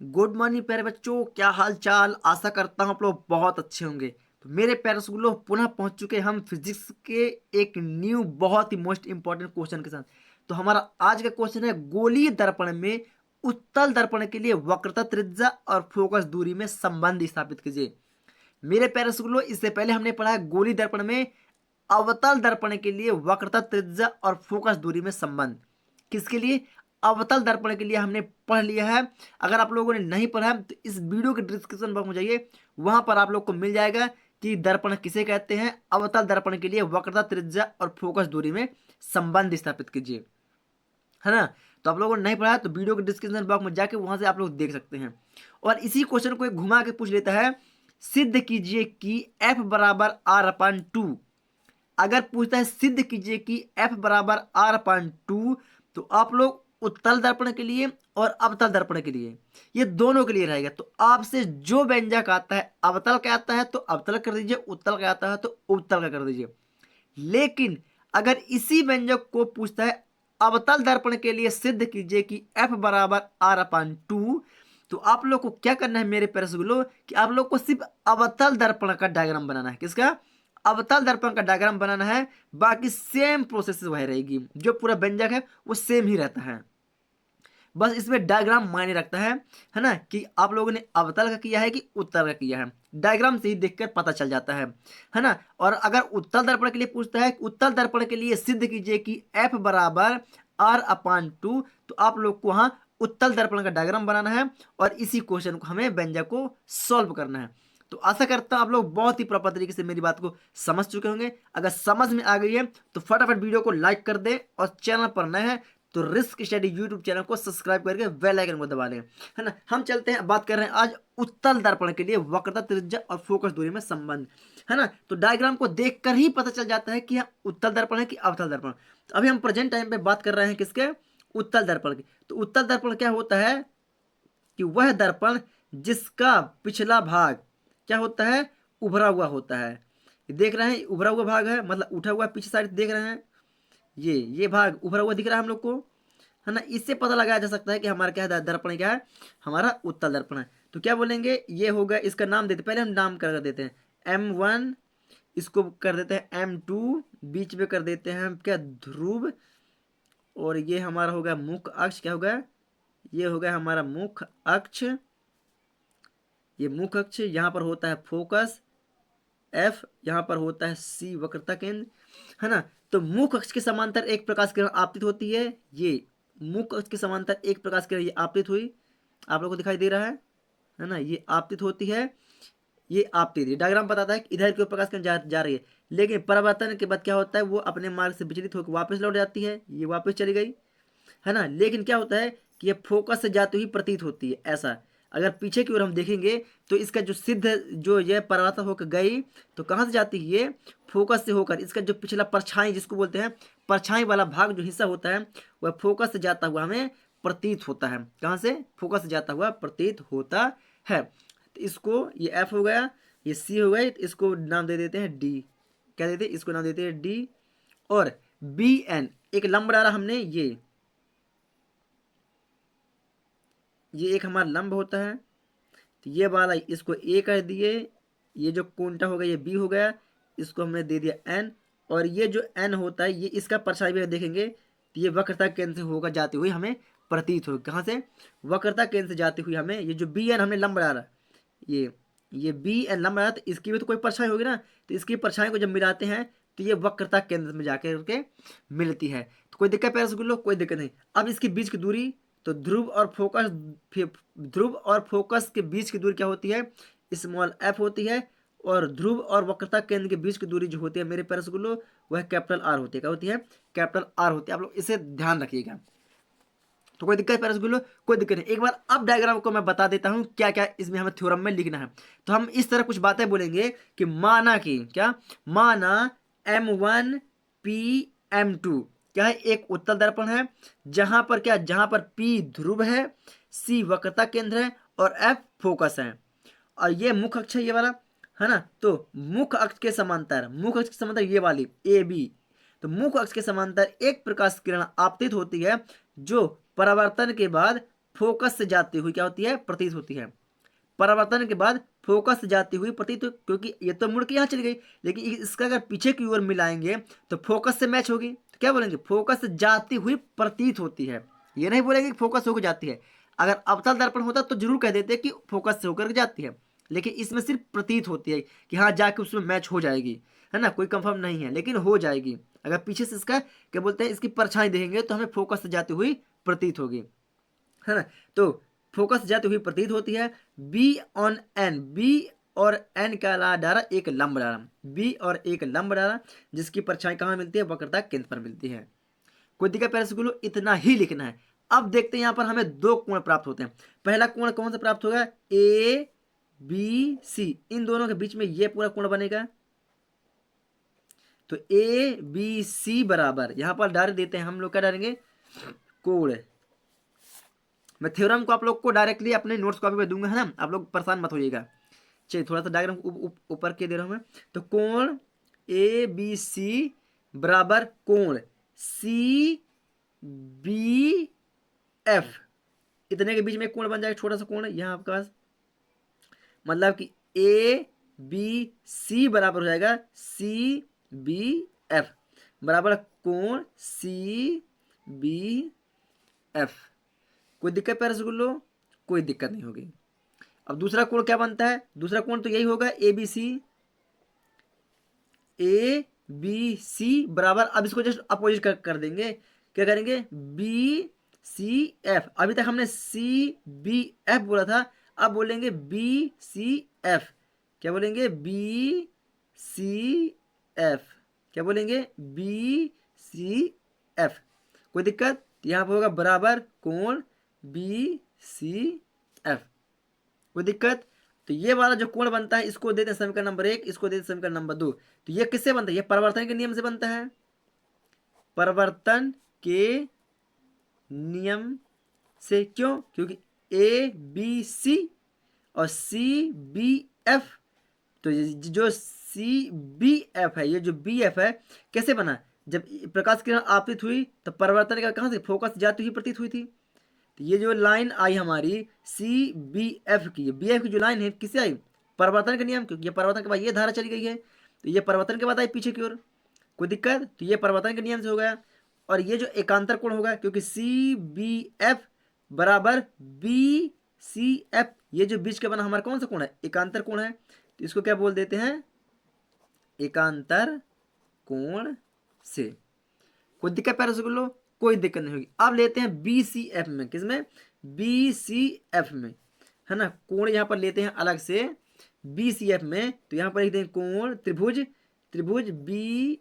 Good morning प्यारे बच्चों, क्या हाल चाल। आशा करता हूँ आप लोग बहुत अच्छे होंगे। तो मेरे प्यारे स्कूलों पुनः पहुंच चुके हम फिजिक्स के एक न्यू बहुत ही मोस्ट इंपॉर्टेंट क्वेश्चन के साथ। तो हमारा आज का क्वेश्चन है, गोलीय दर्पण में उत्तल दर्पण के लिए वक्रता त्रिज्या और फोकस दूरी में संबंध स्थापित कीजिए। मेरे प्यारे स्कूलों, इससे पहले हमने पढ़ा है गोलीय दर्पण में अवतल दर्पण के लिए वक्रता त्रिज्या और फोकस दूरी में संबंध। किसके लिए? अवतल दर्पण के लिए हमने पढ़ लिया है। अगर आप लोगों ने नहीं पढ़ा है तो इस वीडियो के डिस्क्रिप्शन बॉक्स में जाइए, वहां पर आप लोग को मिल जाएगा कि दर्पण किसे कहते हैं। अवतल दर्पण के लिए वक्रता त्रिज्या और फोकस दूरी में संबंध स्थापित कीजिए, है ना। तो आप लोगों ने नहीं पढ़ा है तो वीडियो के डिस्क्रिप्शन बॉक्स में जाके वहां से आप लोग देख सकते हैं। और इसी क्वेश्चन को एक घुमा के पूछ लेता है, सिद्ध कीजिए कि F बराबर R/2। अगर पूछता है सिद्ध कीजिए कि F बराबर R/2, तो आप लोग उत्तल दर्पण के लिए और अवतल दर्पण के लिए, ये दोनों के लिए रहेगा। तो आपसे जो व्यंजक आता है, अवतल का आता है तो अवतल कर दीजिए, उत्तल का आता है तो उत्तल का कर दीजिए। लेकिन अगर इसी व्यंजक को पूछता है अवतल दर्पण के लिए सिद्ध कीजिए कि F बराबर R/2, तो आप लोग को क्या करना है मेरे प्यारे स्कूलों, कि आप लोग को सिर्फ अवतल दर्पण का डायग्राम बनाना है। किसका? अवतल दर्पण का डायग्राम बनाना है। बाकी सेम प्रोसेस वही रहेगी, जो पूरा व्यंजक है वो सेम ही रहता है, बस इसमें डायग्राम मायने रखता है ना, कि आप लोगों ने अवतल का किया है कि उत्तल का किया है। डायग्राम से ही देखकर पता चल जाता है ना। और अगर उत्तल दर्पण के लिए पूछता है, उत्तल दर्पण के लिए सिद्ध कीजिए कि F बराबर R/2, तो आप लोग को वहां उत्तल दर्पण का डायग्राम बनाना है और इसी क्वेश्चन को हमें व्यंजक को सॉल्व करना है। तो आशा करता हूं आप लोग बहुत ही प्रॉपर तरीके से मेरी बात को समझ चुके होंगे। अगर समझ में आ गई है तो फटाफट वीडियो को लाइक कर दें, और चैनल पर नए हैं तो रिस्क स्टडी यूट्यूब चैनल को सब्सक्राइब करके बेल आइकन को दबा लें, है ना। हम चलते हैं, बात कर रहे हैं आज उत्तल दर्पण के लिए वक्रता त्रिज्या और फोकस दूरी में संबंध, है ना। तो डायग्राम को देखकर ही पता चल जाता है कि उत्तल दर्पण है कि अवतल दर्पण। तो अभी हम प्रेजेंट टाइम पे बात कर रहे हैं किसके? उत्तल दर्पण की। तो उत्तल दर्पण क्या होता है कि वह दर्पण जिसका पिछला भाग क्या होता है? उभरा हुआ होता है। देख रहे हैं, उभरा हुआ भाग है, मतलब उठा हुआ पीछे साइड देख रहे हैं, ये भाग उभरा हुआ दिख रहा है हम लोग को, है ना। इससे पता लगाया जा सकता है कि हमारा क्या है, दर्पण क्या है, हमारा उत्तल दर्पण है। तो क्या बोलेंगे, ये होगा, इसका नाम देते, पहले हम नाम कर देते हैं M1, इसको कर देते हैं M2, बीच में कर देते हैं हम क्या, ध्रुव। और ये हमारा होगा मुख्य अक्ष, क्या होगा, ये होगा हमारा मुख्य अक्ष। ये मुख्य अक्ष, यहाँ पर होता है फोकस F, यहाँ पर होता है C वक्रता केंद्र, है ना। तो मुख्य अक्ष के समांतर एक प्रकाश किरण आपतित होती है। ये मुख्य अक्ष के समांतर एक प्रकाश किरण ये आपतित हुई, आप लोगों को दिखाई दे रहा है ना। ये आपतित होती है, ये आपतित, ये डायग्राम बताता है कि इधर की ओर प्रकाश किरण जा रही है। लेकिन परावर्तन के बाद क्या होता है, वो अपने मार्ग से विचलित होकर वापस लौट जाती है, ये वापस चली गई, है ना। लेकिन क्या होता है कि ये फोकस से जाती हुई प्रतीत होती है, ऐसा। अगर पीछे की ओर हम देखेंगे तो इसका जो सिद्ध, जो ये परावर्तन होकर गई, तो कहाँ से जाती है ये? फोकस से होकर। इसका जो पिछला परछाई जिसको बोलते हैं, परछाई वाला भाग जो हिस्सा होता है, वह फोकस से जाता हुआ हमें प्रतीत होता है। कहाँ से? फोकस से जाता हुआ प्रतीत होता है। तो इसको, ये F हो गया, ये C हो गया, इसको नाम दे देते हैं D। क्या देते हैं? इसको नाम देते हैं D। और BN एक लंब डाला हमने, ये एक हमारा लंब होता है, तो ये वाला इसको A कर दिए, ये जो कोणटा हो गया ये B हो गया, इसको हमने दे दिया N। और ये जो N होता है, ये इसका परछाई भी देखेंगे तो ये वक्रता केंद्र से होकर जाती हुई हमें प्रतीत होगी। कहाँ से? वक्रता केंद्र से जाती हुई हमें, ये जो BN हमने लंब डाला, ये BN लंब डाला, तो इसकी भी तो कोई परछाई होगी ना। तो इसकी परछाई को जब मिलाते हैं तो ये वक्रता केंद्र में जाकर के मिलती है। तो कोई दिक्कत है स्कूल, कोई दिक्कत नहीं। अब इसके बीच की दूरी, तो ध्रुव और फोकस के बीच की दूरी क्या होती है? स्मॉल f होती है। और ध्रुव और वक्रता केंद्र के बीच की दूरी जो होती है मेरे प्यारे स्कूलों, वह कैपिटल R होती है। क्या होती है? कैपिटल R होती है। आप लोग इसे ध्यान रखिएगा। तो कोई दिक्कत प्यारे स्कूलों, कोई दिक्कत नहीं। एक बार अब डायग्राम को मैं बता देता हूं क्या क्या इसमें हमें थ्योरम में लिखना है। तो हम इस तरह कुछ बातें बोलेंगे कि माना कि क्या, माना M1 P M2 क्या है, एक उत्तल दर्पण है, जहां पर क्या, जहां पर P ध्रुव है, C वक्रता केंद्र है और F फोकस है। और ये मुख्य अक्ष है, ये वाला, है ना। तो मुख्य अक्ष के समांतर, मुख्य अक्ष के समांतर ये वाली AB, तो मुख्य अक्ष के समांतर एक प्रकाश किरण आपतित होती है, जो परावर्तन के बाद फोकस से जाती हुई क्या होती है, प्रतीत होती है। परावर्तन के बाद फोकस से जाती हुई प्रतीत, क्योंकि ये तो मुड़ के यहाँ चली गई, लेकिन इसका अगर पीछे की ओर मिलाएंगे तो फोकस से मैच होगी, तो क्या बोलेंगे, फोकस से जाती हुई प्रतीत होती है। ये नहीं बोलेंगे कि फोकस होकर जाती है। अगर अवतल दर्पण होता तो जरूर कह देते कि फोकस से होकर जाती है, लेकिन इसमें सिर्फ प्रतीत होती है कि हाँ जाके उसमें मैच हो जाएगी, है ना, कोई कंफर्म नहीं है, लेकिन हो जाएगी। अगर पीछे से इसका क्या बोलते हैं, इसकी परछाई देखेंगे तो हमें फोकस से जाती हुई प्रतीत होगी, है ना। तो फोकस जाती हुई प्रतीत होती है। बी ऑन एन, बी और एन का डारा एक लंब डारा, बी और एक लंब डारा जिसकी परछाई कहाँ मिलती है, वक्रता केंद्र पर मिलती है। कोई दिक्कत पैरा स्कूलों, इतना ही लिखना है। अब देखते हैं यहाँ पर हमें दो कोण प्राप्त होते हैं। पहला कोण कौन सा प्राप्त होगा, ए बी सी, इन दोनों के बीच में ये पूरा कोण बनेगा। तो ए बी सी बराबर, यहां पर डायरेक्ट देते हैं हम लोग, क्या डालेंगे, कोण। मैं थ्योरम को आप लोग को डायरेक्टली अपने नोट्स कॉपी पे दूंगा, है ना, आप लोग परेशान मत होइएगा। चलिए थोड़ा सा डायग्राम ऊपर के दे रहा हूं मैं। तो कोण ए बी सी बराबर कोण सी बी एफ, इतने के बीच में एक कोण बन जाएगा, छोटा सा कोण है यहाँ आपके पास, मतलब कि ए बी सी बराबर हो जाएगा सी बी एफ, बराबर कोण सी बी एफ। कोई दिक्कत पैर रसगुल्लो, कोई दिक्कत नहीं होगी। अब दूसरा कोण क्या बनता है, दूसरा कोण तो यही होगा ए बी सी, ए बी सी बराबर, अब इसको जस्ट अपोजिट कर देंगे, क्या करेंगे, बी सी एफ। अभी तक हमने सी बी एफ बोला था, अब बोलेंगे बी सी एफ। क्या बोलेंगे, बी सी एफ, क्या बोलेंगे, बी सी एफ। कोई दिक्कत, यहाँ पर होगा बराबर कोण बी सी एफ। कोई दिक्कत। तो ये वाला जो कोण बनता है इसको देते हैं समीकरण नंबर 1, इसको देते हैं समीकरण नंबर 2। तो ये किससे बनता है, ये परिवर्तन के नियम से बनता है, परिवर्तन के नियम से। क्यों, क्योंकि ए बी सी और सी बी एफ, तो जो सी बी एफ है, ये जो बी एफ है कैसे बना, जब प्रकाश किरण आपतित हुई तो परिवर्तन का कहाँ से, फोकस जाती हुई प्रतीत हुई थी। तो ये जो लाइन आई हमारी सी बी एफ की, बी एफ की जो लाइन है किससे आई, परिवर्तन के नियम, क्योंकि ये परिवर्तन के बाद ये धारा चली गई है, तो ये परिवर्तन के बाद आई पीछे की ओर। कोई दिक्कत, तो ये परिवर्तन के नियम से हो गया। और ये जो एकांतर कोण होगा, क्योंकि सी बी एफ बराबर बी सी एफ, ये जो बीच का बना हमारा कौन सा कोण है, एकांतर कोण है, तो इसको क्या बोल देते हैं, एकांतर कोण से। कोई दिक्कत पैर लो, कोई दिक्कत नहीं होगी। अब लेते हैं बी सी एफ में, किसमें, बी सी एफ में, है ना, कोण यहां पर लेते हैं अलग से बी सी एफ में। तो यहां पर लिखते हैं कोण त्रिभुज, त्रिभुज बी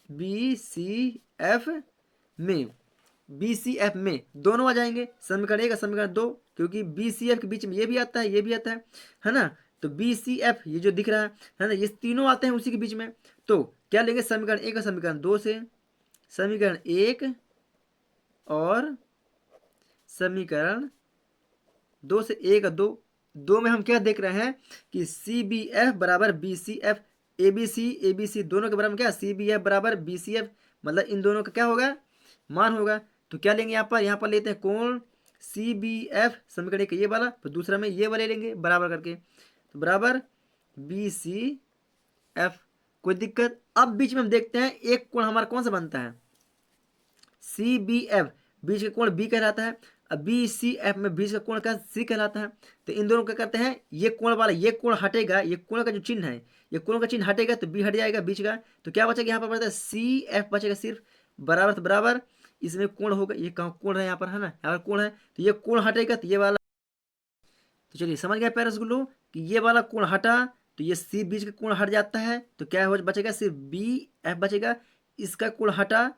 बी सी एफ में, बी सी एफ में दोनों आ जाएंगे, समीकरण 1 और समीकरण 2, क्योंकि बी सी एफ के बीच में ये भी आता है, ये भी आता है ना। तो बी सी एफ ये जो दिख रहा है ना, ये तीनों आते हैं उसी के बीच में। तो क्या लेंगे, समीकरण 1 और समीकरण 2 से, समीकरण 1 और समीकरण 2 से, 1 और 2 में हम क्या देख रहे हैं कि सी बी एफ बराबर B C F, A B C दोनों के बराबर क्या, सी बी एफ बराबर बी सी एफ, मतलब इन दोनों का क्या होगा, मान होगा। तो क्या लेंगे यहाँ पर लेते हैं कोण सी बी एफ, समीकरण 1 ये वाला, तो दूसरा में ये वाले लेंगे बराबर करके, तो बराबर बी सी एफ। कोई दिक्कत। अब बीच में हम देखते हैं एक कोण हमारा कौन सा बनता है, सी बी एफ, बीच का कोण बी कहलाता है। अब बी सी एफ में बीच का कोण का सी कहलाता है। तो इन दोनों क्या करते हैं, ये कोण वाला ये कोण हटेगा, ये कोण का जो चिन्ह है, ये कोण का चिन्ह हटेगा तो बी हट जाएगा बीच का, तो क्या बचेगा, यहाँ पर बचता है सी एफ बचेगा सिर्फ, बराबर तो बराबर इसमें कोण होगा, ये कहाँ कोण है यहाँ पर, है ना, यहाँ पर कोण है, तो ये कोण हटेगा तो ये वाला। तो चलिए समझ गया पैरस गुल्लू कि ये वाला कोण हटा तो ये सी बीच का कोण हट जाता है, तो क्या हो बचेगा, सिर्फ बी एफ बचेगा। इसका कोण हटा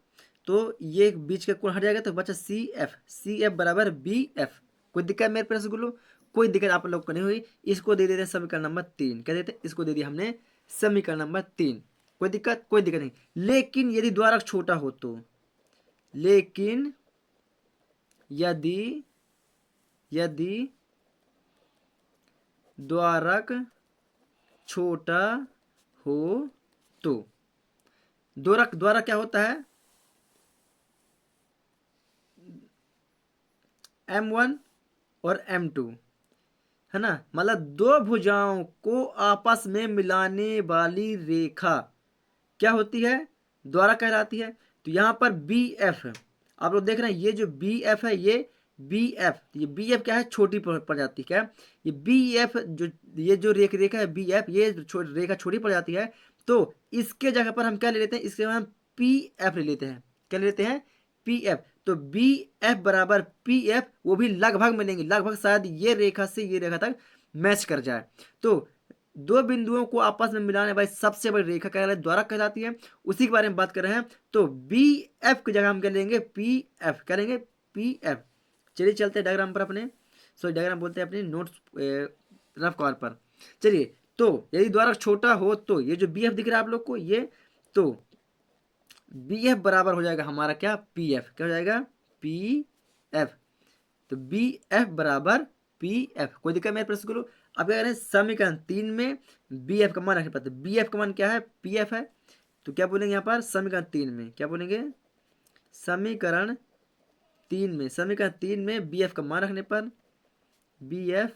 तो ये बीच का कोण हट जाएगा, तो बचा सी एफ बराबर बी एफ। कोई दिक्कत मेरे पैरस गुल्लू, कोई दिक्कत आप लोग को नहीं हुई। इसको दे देते हैं समीकरण नंबर 3, क्या देते हैं, इसको दे दिया हमने समीकरण नंबर 3। कोई दिक्कत, कोई दिक्कत नहीं। लेकिन यदि द्वारक छोटा हो तो, लेकिन यदि यदि द्वारक छोटा हो तो, द्वारक क्या होता है, M1 और M2, है ना। मतलब दो भुजाओं को आपस में मिलाने वाली रेखा क्या होती है, द्वारा कहलाती है। तो यहाँ पर बी एफ, आप लोग देख रहे हैं ये जो बी एफ है, ये बी एफ क्या है, छोटी पड़ जाती है। क्या ये बी एफ जो, ये जो रेखा है बी एफ, ये रेखा छोटी पड़ जाती है। तो इसके जगह पर हम क्या ले लेते हैं, इसके हम पी एफ ले लेते हैं। क्या ले लेते हैं, पी एफ। तो बी एफ बराबर पी एफ, वो भी लगभग मिलेंगे, लगभग शायद ये रेखा से ये रेखा तक मैच कर जाए। तो दो बिंदुओं को आपस में मिलाने वाली सबसे बड़ी रेखा कहलाती, द्वारा कहलाती है। उसी के बारे में बात कर रहे हैं। तो बी एफ की जगह हम क्या लेंगे, पी एफ करेंगे, पी एफ। चलिए चलते हैं डायग्राम पर अपने, सॉरी डायग्राम बोलते हैं अपने नोट्स रफ कवर पर। चलिए, तो यदि द्वारा छोटा हो तो ये जो बी एफ दिख रहा है आप लोग को, ये तो बी एफ बराबर हो जाएगा हमारा क्या, पी एफ। क्या हो जाएगा, पी एफ। तो बी एफ बराबर पी एफ। कोई दिक्कत मेरे प्रश्न को। अब क्या करें, समीकरण 3 में बी एफ का मान रखने पर, बी एफ का मान क्या है, पी एफ है। तो क्या बोलेंगे यहाँ पर समीकरण 3 में, क्या बोलेंगे, समीकरण 3 में बी एफ का मान रखने पर, बी एफ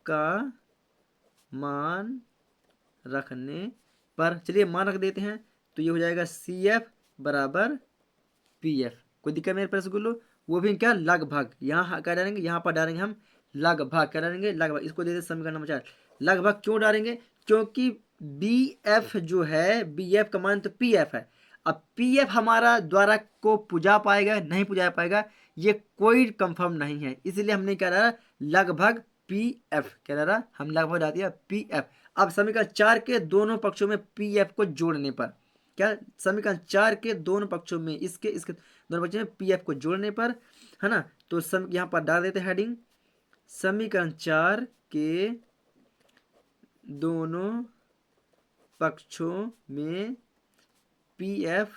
का मान रखने पर, चलिए मान रख देते हैं। तो ये हो जाएगा सी एफ बराबर पी एफ। कोई दिक्कत मेरे प्रश्न को। वो भी क्या, लगभग। यहाँ क्या डालेंगे, यहाँ पर डालेंगे हम लगभग। क्या डालेंगे, लगभग। इसको दे दे समीकरण नंबर 4। लगभग क्यों डालेंगे, क्योंकि बी एफ जो है, बी एफ का मान तो पी एफ है। अब पी एफ हमारा द्वारा को पुजा पाएगा, नहीं पुजा पाएगा, ये कोई कंफर्म नहीं है। इसलिए हमने क्या डाला, लगभग पी एफ। क्या डाला, हम लगभग डाल दिया पी एफ। अब समीकरण 4 के दोनों पक्षों में पी एफ को जोड़ने पर, क्या, समीकरण 4 के दोनों पक्षों में, इसके दोनों पक्षों में पी एफ को जोड़ने पर, है ना। तो यहाँ पर डाल देते हेडिंग, समीकरण 4 के दोनों पक्षों में पी एफ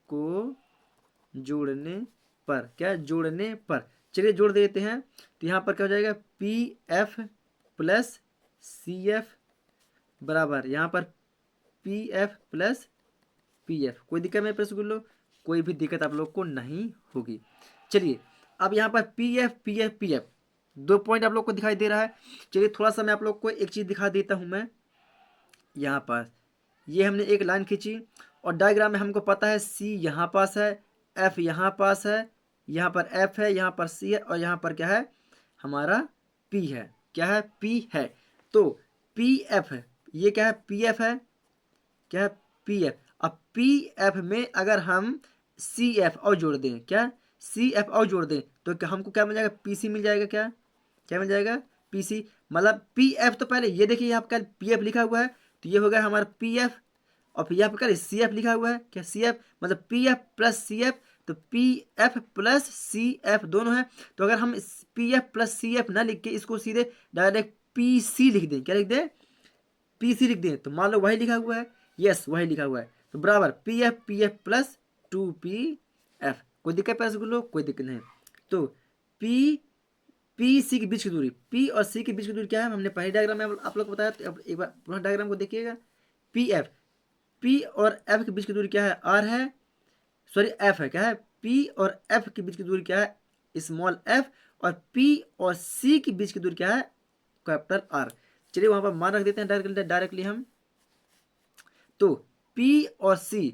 को जोड़ने पर, क्या, जोड़ने पर। चलिए जोड़ देते हैं। तो यहाँ पर क्या हो जाएगा, P F plus C F बराबर, यहाँ पर P F plus P F. कोई दिक्कत मेरे प्रश्न को, कोई भी दिक्कत आप लोग को नहीं होगी। चलिए, अब यहाँ पर P F P F P F, दो पॉइंट आप लोग को दिखाई दे रहा है। चलिए थोड़ा सा मैं आप लोग को एक चीज़ दिखा देता हूँ। मैं यहाँ पर ये हमने एक लाइन खींची और डायग्राम में हमको पता है सी यहाँ पास है, एफ यहाँ पास है, यहाँ पर एफ है, यहाँ पर सी है, और यहाँ पर क्या है, हमारा पी है। क्या है, पी है। तो पी एफ है, ये क्या है, पी एफ है। क्या है, पी एफ। अब पी एफ में अगर हम सी एफ और जोड़ दें, क्या, सी एफ और जोड़ दें, तो क्या हमको क्या मिल जाएगा, पी सी मिल जाएगा। क्या, क्या मिल जाएगा, पी सी। मतलब पी एफ तो पहले ये देखिए आपका पी एफ लिखा हुआ है, तो ये हो गया हमारा पी एफ। और फिर यहाँ पर सी एफ लिखा हुआ है, क्या, सी एफ, मतलब P F plus C F. तो P F plus C F दोनों है। तो अगर हम P F plus C F ना लिख के इसको सीधे डायरेक्ट पी सी लिख दें, क्या लिख दें, पी सी लिख दें, तो मान लो वही लिखा हुआ है, यस वही लिखा हुआ है। तो बराबर पी एफ प्लस 2pf। कोई दिक्कत पैसे को लो, कोई दिक्कत नहीं। तो पी पी सी के बीच की दूरी, पी और सी के बीच की दूरी क्या है, हमने पहले डायग्राम में आप लोग को बताया। तो अब एक बार पुनः डायग्राम को देखिएगा। पी एफ, पी और एफ के बीच की दूरी क्या है, आर है, सॉरी एफ है। क्या है, पी और एफ के बीच की दूरी क्या है, स्मॉल एफ। और पी और सी के बीच की दूरी क्या है, कैपिटल आर। चलिए वहां पर मान रख देते हैं डायरेक्टली हम। तो P और C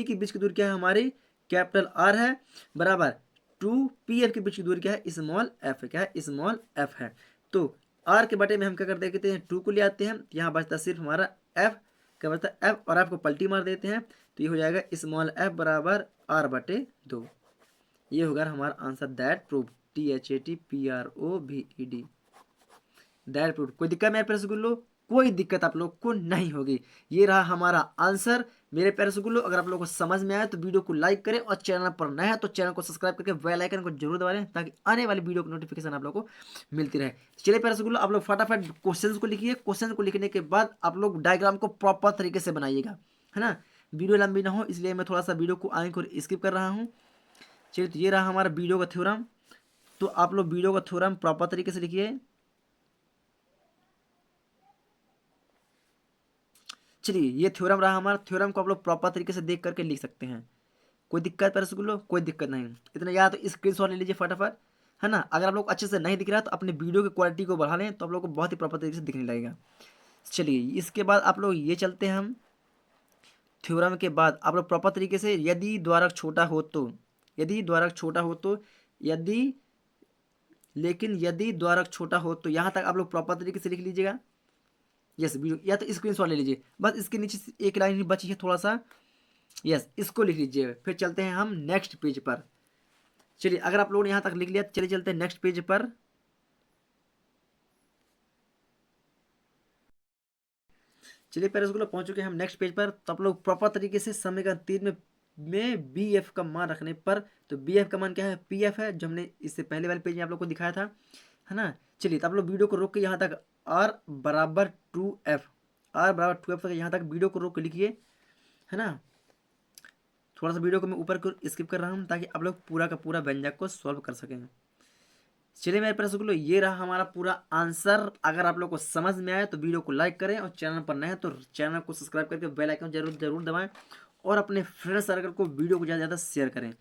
के बीच की दूरी क्या है हमारी, कैपिटल R है, बराबर 2pf के बीच की दूरी क्या है, स्मॉल f है। क्या है, स्मॉल f है। तो R के बटे में हम क्या कर देते हैं, 2 को ले आते हैं, यहाँ बचता सिर्फ हमारा f। क्या बचता है, f, और f को पलटी मार देते हैं। तो ये हो जाएगा स्मॉल f बराबर R बटे 2। ये होगा हमारा answer, that prove, THATPROVED, that prove. कोई दिक्कत मेरे प्यारे गुल्लो, कोई दिक्कत आप लोग को नहीं होगी। ये रहा हमारा आंसर मेरे प्यारे गुल्लो। अगर आप लोगों को समझ में आया तो वीडियो को लाइक करें, और चैनल पर नया है तो चैनल को सब्सक्राइब करके बेल आइकन को जरूर दबा लें, ताकि आने वाली वीडियो की नोटिफिकेशन आप लोग को मिलती रहे। चलिए प्यारे गुल्लो, आप लोग फटाफट क्वेश्चन को लिखिए। क्वेश्चन को लिखने के बाद आप लोग डायग्राम को प्रॉपर तरीके से बनाइएगा, है ना। वीडियो लंबी ना हो इसलिए मैं थोड़ा सा वीडियो को आगे को स्किप कर रहा हूँ। चलिए, तो ये रहा हमारा वीडियो का थ्योरम। तो आप लोग वीडियो का थ्योरम प्रॉपर तरीके से लिखिए। चलिए, ये थ्योरम रहा हमारा। थ्योरम को आप लोग प्रॉपर तरीके से देख करके लिख सकते हैं। कोई दिक्कत पैरस लो, कोई दिक्कत नहीं। इतना याद तो स्क्रीनशॉट ले लीजिए फटाफट। है ना। अगर आप लोग अच्छे से नहीं दिख रहा है तो अपने वीडियो की क्वालिटी को बढ़ा लें तो आप लोग को बहुत ही प्रॉपर तरीके से दिखने लगेगा। चलिए इसके बाद आप लोग ये चलते हैं हम थ्योरम के बाद आप लोग प्रॉपर तरीके से यदि द्वारक छोटा हो तो, यदि द्वारक छोटा हो तो, यदि, लेकिन यदि द्वारक छोटा हो तो, यहाँ तक आप लोग प्रॉपर तरीके से लिख लीजिएगा। यस वीडियो या तो स्क्रीनशॉट ले लीजिए, बस इसके नीचे से एक लाइन ही बची है थोड़ा सा, यस इसको लिख लीजिए। फिर चलते हैं हम नेक्स्ट पेज पर। चलिए अगर आप लोगों ने यहाँ तक लिख लिया चलिए चलते हैं नेक्स्ट पेज पर। चलिए पैरेंट्स को लोग पहुंच चुके हैं हम नेक्स्ट पेज पर। तो आप लोग प्रॉपर तरीके से समीकरण 3 में बी एफ का मान रखने पर, तो बी एफ का मान क्या है, पी एफ है, जो हमने इससे पहले वाले पेज में आप लोग को दिखाया था, है ना। चलिए तो आप लोग वीडियो को रोक के यहाँ तक आर बराबर 2F, आर बराबर 2F तक यहाँ तक वीडियो को रोक के लिखिए, है ना। थोड़ा सा वीडियो को मैं ऊपर को स्किप कर रहा हूँ ताकि आप लोग पूरा का पूरा व्यंजक को सॉल्व कर सकें। चलिए मेरे प्यारे स्कूलों ये रहा हमारा पूरा आंसर। अगर आप लोग को समझ में आए तो वीडियो को लाइक करें और चैनल पर नए हैं तो चैनल को सब्सक्राइब करके बेल आइकन जरूर जरूर दबाएं और अपने फ्रेंड सर्कल को वीडियो को ज़्यादा से ज़्यादा शेयर करें।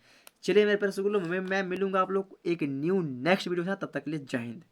चलिए मेरे प्यारे स्कूलों मैं मिलूंगा आप लोग को एक न्यू नेक्स्ट वीडियो के साथ, तब तक के लिए जय हिंद।